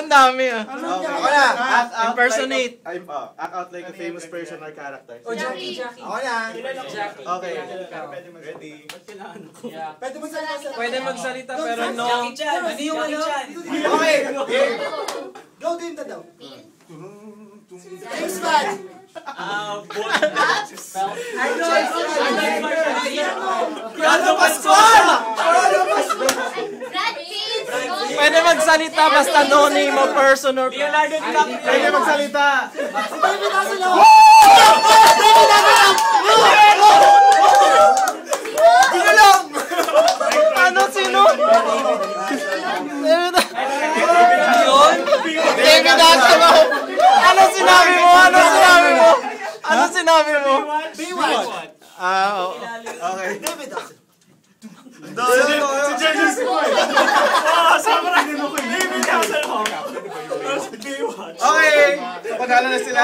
Ang dami ah. Ako na. Impersonate. Act out like a famous person or character. O Jackie. Ako na. Jackie. Okay. Ready? Pwede magsalita pero no. Jackie Chan. Ano yung ano? Okay. Go game na daw. James Bond. Ano Pascual! Pwede magsalita basta no name of person or Leonardo DiCaprio. Pwede magsalita. ano sino? David Hasselhoff. Ano sinabi mo? Ano sinabi mo? Ano sinabi mo? Baywatch. Okay. David Hasselhoff. Si James Bond. Sama rin ako. David Hasselhoff. Okay. Panalo na sila.